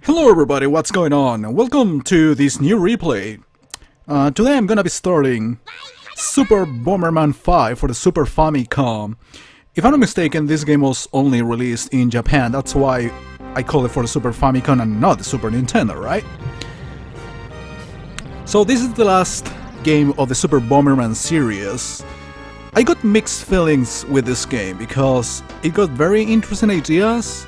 Hello everybody, what's going on? Welcome to this new replay. Today I'm gonna be starting Super Bomberman 5 for the Super Famicom. If I'm not mistaken, this game was only released in Japan, that's why I call it for the Super Famicom and not the Super Nintendo, right? So this is the last game of the Super Bomberman series. I got mixed feelings with this game because it got very interesting ideas,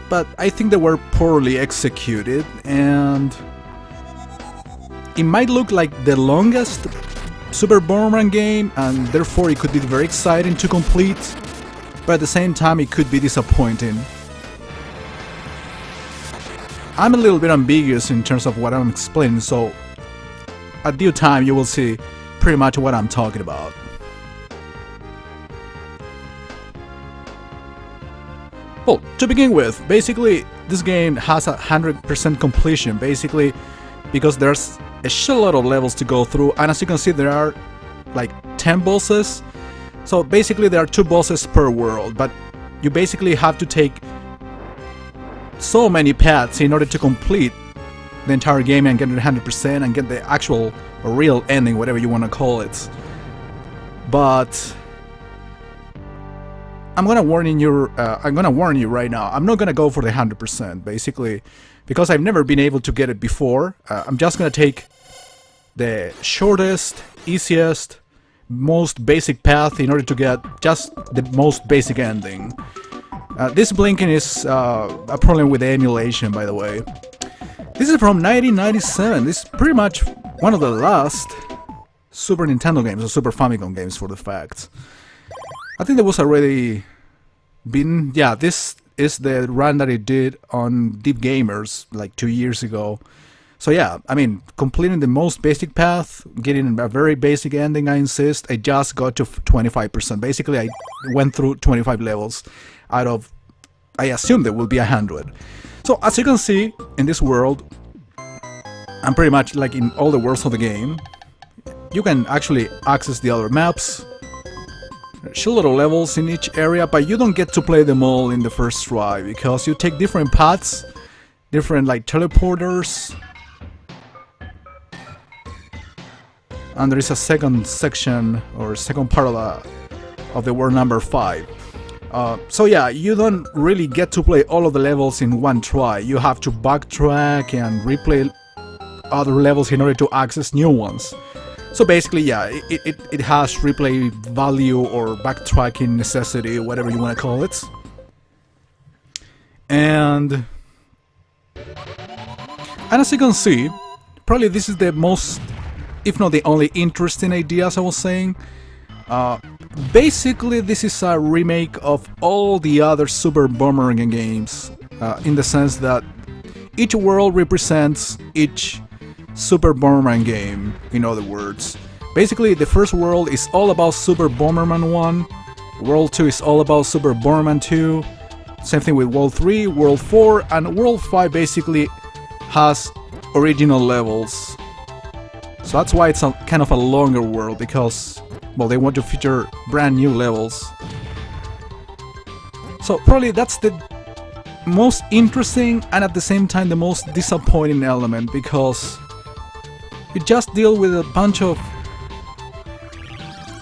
but I think they were poorly executed, and it might look like the longest Super Bomberman game, and therefore it could be very exciting to complete, but at the same time it could be disappointing. I'm a little bit ambiguous in terms of what I'm explaining, so at due time you will see pretty much what I'm talking about. Well, to begin with, basically this game has 100% completion, basically because there's a shitload of levels to go through, and as you can see there are like 10 bosses. So basically there are 2 bosses per world, but you basically have to take so many paths in order to complete the entire game and get it 100% and get the actual or real ending, whatever you want to call it. But I'm gonna warn you right now. I'm not gonna go for the 100%, basically, because I've never been able to get it before. I'm just gonna take the shortest, easiest, most basic path in order to get just the most basic ending. This blinking is a problem with the emulation, by the way. This is from 1997. This is pretty much one of the last Super Nintendo games, or Super Famicom games for the fact. I think there was already been, yeah, this is the run that it did on Deep Gamers like 2 years ago. So yeah, I mean, completing the most basic path, getting a very basic ending, I insist. I just got to 25%. Basically, I went through 25 levels out of, I assume there will be 100. So as you can see, in this world, and pretty much like in all the worlds of the game, you can actually access the other maps. There's a lot of levels in each area, but you don't get to play them all in the first try because you take different paths, different like teleporters, and there is a second section or second part of the world number 5. So yeah, you don't really get to play all of the levels in one try. You have to backtrack and replay other levels in order to access new ones. So basically, yeah, it has replay value or backtracking necessity, whatever you want to call it. And as you can see, probably this is the most, if not the only interesting idea, as I was saying. Basically, this is a remake of all the other Super Bomberman games, in the sense that each world represents each Super Bomberman game, in other words. Basically, the first world is all about Super Bomberman 1, World 2 is all about Super Bomberman 2, same thing with World 3, World 4, and World 5 basically has original levels. So that's why it's a kind of a longer world, because, well, they want to feature brand new levels. So probably that's the most interesting and at the same time the most disappointing element, because you just deal with a bunch of,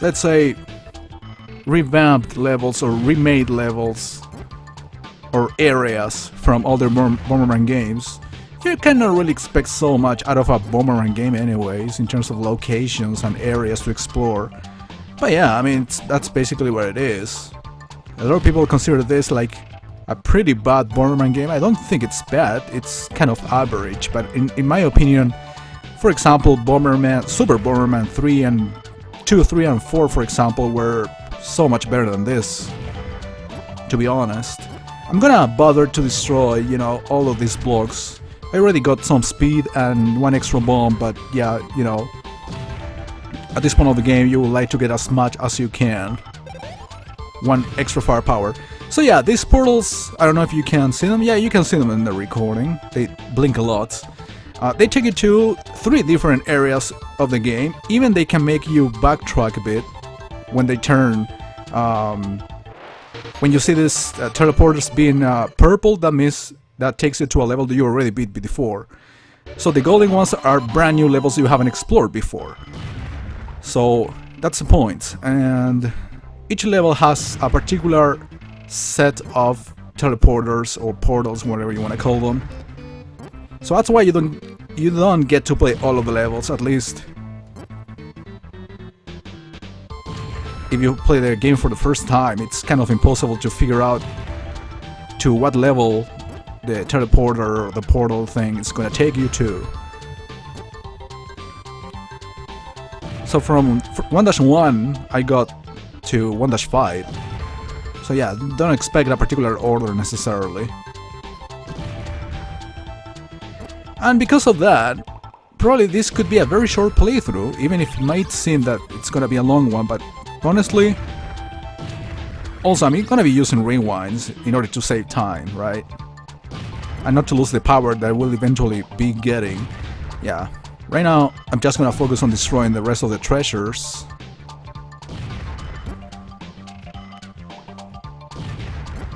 let's say, revamped levels or remade levels or areas from older Bomberman games. You cannot really expect so much out of a Bomberman game anyways, in terms of locations and areas to explore. But yeah, I mean, that's basically what it is. A lot of people consider this like a pretty bad Bomberman game. I don't think it's bad, it's kind of average, but in my opinion, for example, Super Bomberman 3 and 2, 3, and 4, for example, were so much better than this, to be honest. I'm gonna bother to destroy, you know, all of these blocks. I already got some speed and 1 extra bomb, but yeah, you know, at this point of the game, you would like to get as much as you can. 1 extra firepower. So yeah, these portals, I don't know if you can see them. Yeah, you can see them in the recording. They blink a lot. They take you to 3 different areas of the game. Even they can make you backtrack a bit when they turn. When you see this teleporters being purple, that means that takes you to a level that you already beat before. So the golden ones are brand new levels you haven't explored before. So that's the point. And each level has a particular set of teleporters or portals, whatever you want to call them. So that's why you don't get to play all of the levels, at least if you play the game for the first time. It's kind of impossible to figure out to what level the teleporter or the portal thing is going to take you to. So from 1-1 I got to 1-5. So yeah, don't expect a particular order necessarily. And because of that, probably this could be a very short playthrough, even if it might seem that it's gonna be a long one, but honestly... Also, I'm gonna be using rewinds in order to save time, right? And not to lose the power that I will eventually be getting. Yeah, right now I'm just gonna focus on destroying the rest of the treasures.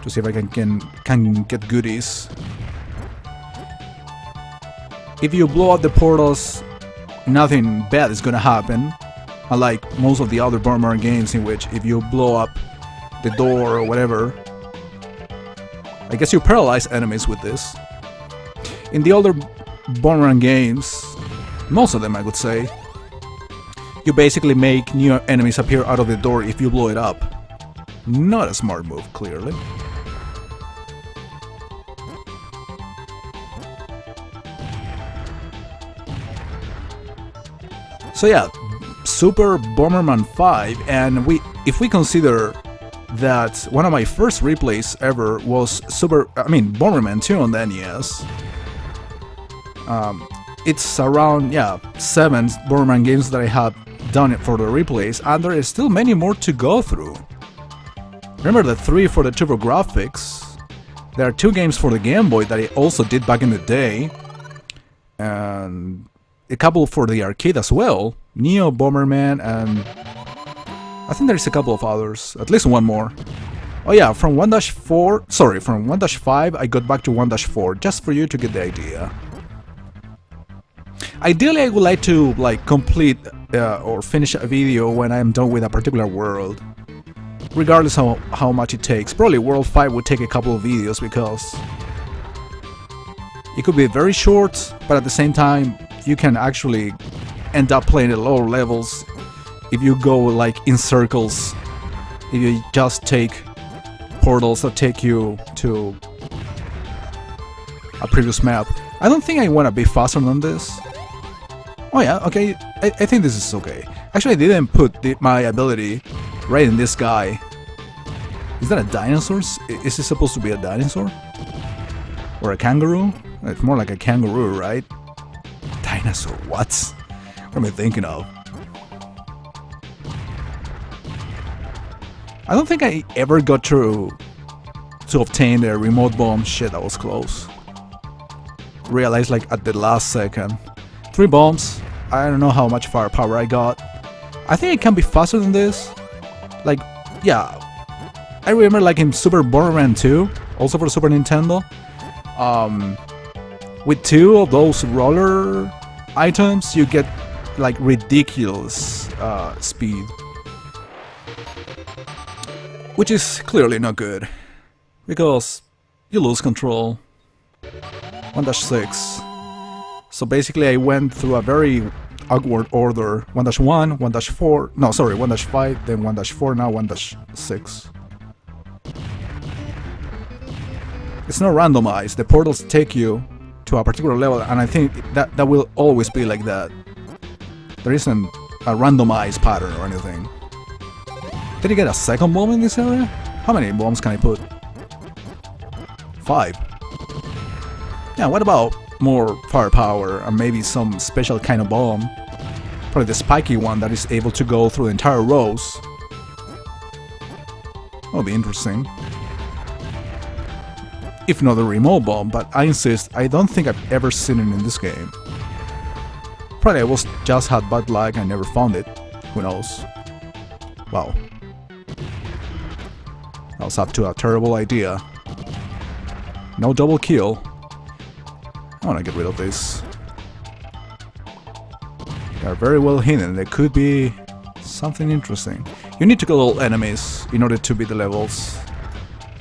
To see if I can get goodies. If you blow up the portals, nothing bad is gonna happen. Unlike most of the other Bomberman games in which if you blow up the door or whatever, I guess you paralyze enemies with this. In the other Bomberman games, most of them I would say, you basically make new enemies appear out of the door if you blow it up. Not a smart move, clearly. So yeah, Super Bomberman 5, and if we consider that one of my first replays ever was Bomberman 2 on the NES. It's around 7 Bomberman games that I have done it for the replays, and there is still many more to go through. Remember the 3 for the TurboGrafx. There are 2 games for the Game Boy that I also did back in the day, and a couple for the arcade as well, Neo Bomberman, and I think there's a couple of others, at least one more. Oh yeah, from 1-5 I got back to 1-4, just for you to get the idea. Ideally I would like to complete or finish a video when I'm done with a particular world, regardless of how much it takes. Probably World 5 would take a couple of videos because it could be very short, but at the same time you can actually end up playing at lower levels if you go in circles, if you just take portals that take you to a previous map. I don't think I want to be faster than this. Oh yeah, okay, I think this is okay. Actually, I didn't put my ability right in this guy. Is that a dinosaur? Is it supposed to be a dinosaur? Or a kangaroo? It's more like a kangaroo, right? Dinosaur, what? What am I thinking of? I don't think I ever got to obtain the remote bomb. Shit, that was close. Realized at the last second. 3 bombs. I don't know how much firepower I got. I think it can be faster than this. Yeah. I remember in Super Bomberman 2, also for Super Nintendo. With 2 of those roller items, you get ridiculous speed. Which is clearly not good, because you lose control. 1-6. So basically I went through a very awkward order. 1-1, 1-4, no sorry, 1-5, then 1-4, now 1-6. It's not randomized, the portals take you to a particular level, and I think that will always be like that. There isn't a randomized pattern or anything. Did he get a second bomb in this area? How many bombs can I put? 5. Yeah, what about more firepower and maybe some special kind of bomb? Probably the spiky one that is able to go through the entire rows. That'll be interesting. If not the remote bomb, but I insist, I don't think I've ever seen it in this game. Probably I just had bad luck and never found it. Who knows? Wow. I was up to a terrible idea. No double kill. I want to get rid of this. They're very well hidden. There could be something interesting. You need to kill all enemies in order to beat the levels.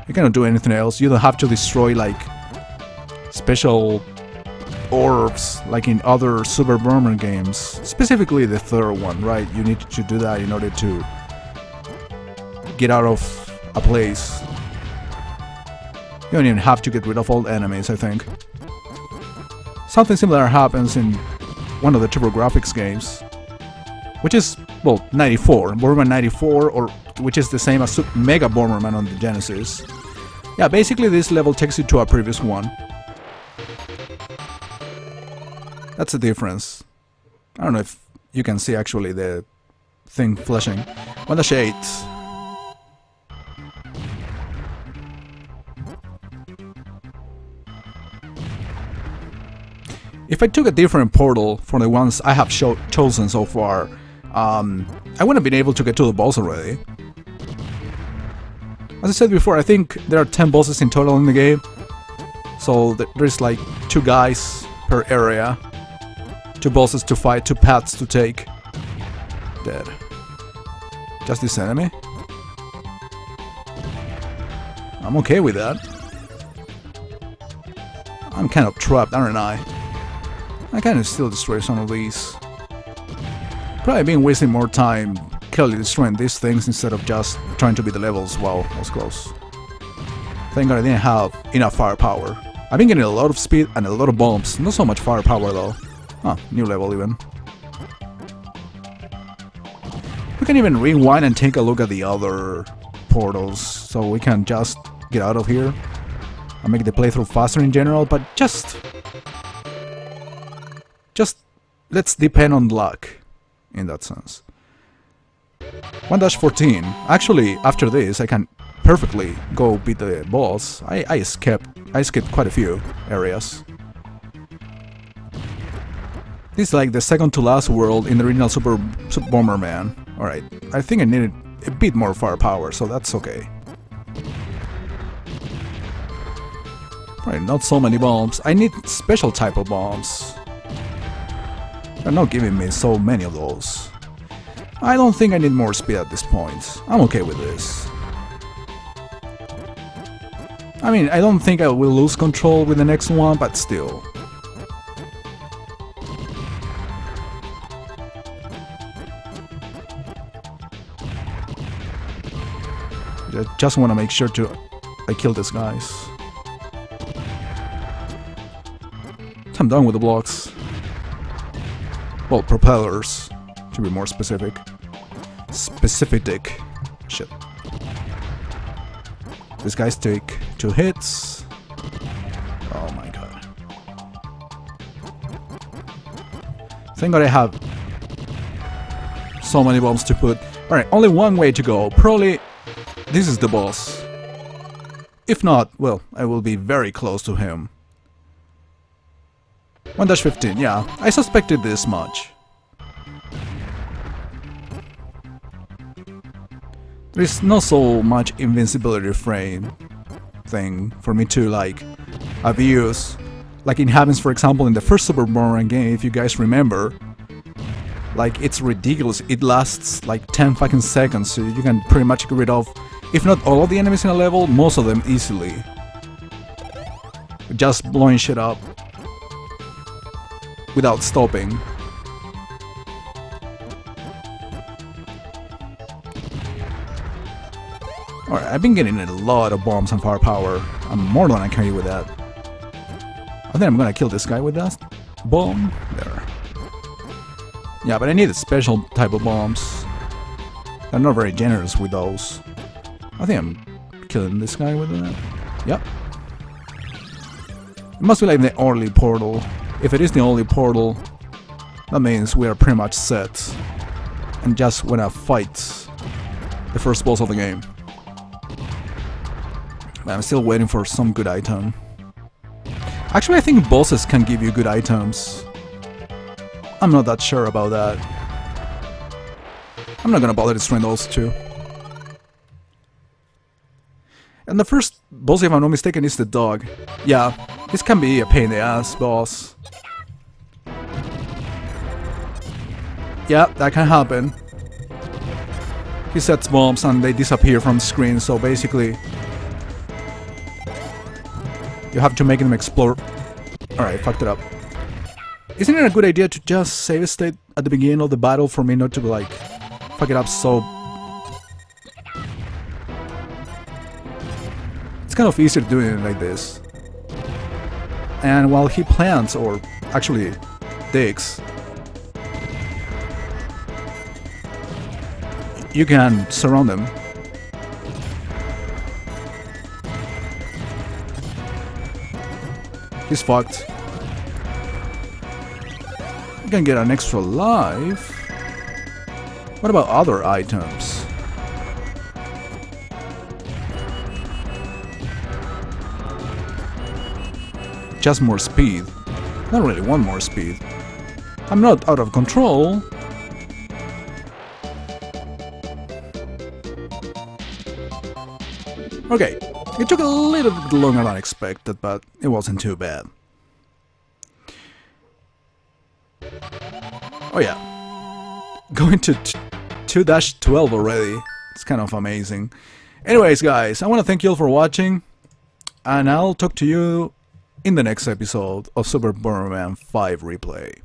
You cannot do anything else. You don't have to destroy like special orbs like in other Super Bomberman games. Specifically the third one, right? You need to do that in order to get out of a place. You don't even have to get rid of all enemies, I think. Something similar happens in one of the TurboGrafx games, which is, well, 94, Bomberman 94, or which is the same as Mega Bomberman on the Genesis. Yeah, basically this level takes you to a previous one. That's the difference. I don't know if you can see actually the thing flashing. 1-8. If I took a different portal from the ones I have chosen so far, I wouldn't have been able to get to the boss already. As I said before, I think there are 10 bosses in total in the game. So there's like 2 guys per area. 2 bosses to fight, 2 paths to take. Dead. Just this enemy? I'm okay with that. I'm kind of trapped, aren't I? I can still destroy some of these. Probably been wasting more time clearly destroying these things instead of just trying to beat the levels. Wow, that was close. Thank God I didn't have enough firepower. I've been getting a lot of speed and a lot of bombs. Not so much firepower though. Oh, new level even. We can even rewind and take a look at the other portals, so we can just get out of here and make the playthrough faster in general, but just let's depend on luck in that sense. 1-14. Actually, after this, I can perfectly go beat the boss. I skipped quite a few areas. This is like the second to last world in the original Super Bomberman. Alright, I think I needed a bit more firepower, so that's okay. Right, not so many bombs. I need special type of bombs. They're not giving me so many of those. I don't think I need more speed at this point. I'm okay with this. I mean, I don't think I will lose control with the next one, but still. I just want to make sure I kill these guys. I'm done with the blocks. Well, propellers, to be more specific. Shit. These guys take 2 hits. Oh my god. Thank God I have so many bombs to put. Alright, only one way to go. Probably this is the boss. If not, well, I will be very close to him. 1-15, yeah, I suspected this much. There's not so much invincibility frame thing for me to like abuse. Like it happens, for example, in the first Super Bomberman game, if you guys remember. Like, it's ridiculous. It lasts like 10 fucking seconds, so you can pretty much get rid of, if not all of the enemies in a level, most of them easily. Just blowing shit up without stopping. Alright, I've been getting a lot of bombs and firepower. I'm more than okay with that. I think I'm gonna kill this guy with that bomb. There. Yeah, but I need a special type of bombs. They're not very generous with those. I think I'm killing this guy with that. Yep. It must be like the early portal. If it is the only portal, that means we are pretty much set. And just wanna fight the first boss of the game. But I'm still waiting for some good item. Actually, I think bosses can give you good items. I'm not that sure about that. I'm not gonna bother destroying those two. And the first boss, if I'm not mistaken, is the dog. Yeah, This can be a pain in the ass, boss. Yeah, that can happen. He sets bombs and they disappear from the screen, so basically you have to make them explode. Alright, fucked it up. Isn't it a good idea to just save a state at the beginning of the battle for me not to like fuck it up so... It's kind of easier doing it like this. And while he plants, or actually digs, you can surround them. He's fucked. You can get an extra life. What about other items? Just more speed. Not really want more speed. I'm not out of control. Okay, it took a little bit longer than expected, but it wasn't too bad. Oh yeah, going to 2-12 already. It's kind of amazing. Anyways, guys, I want to thank you all for watching, and I'll talk to you in the next episode of Super Bomberman 5 Replay.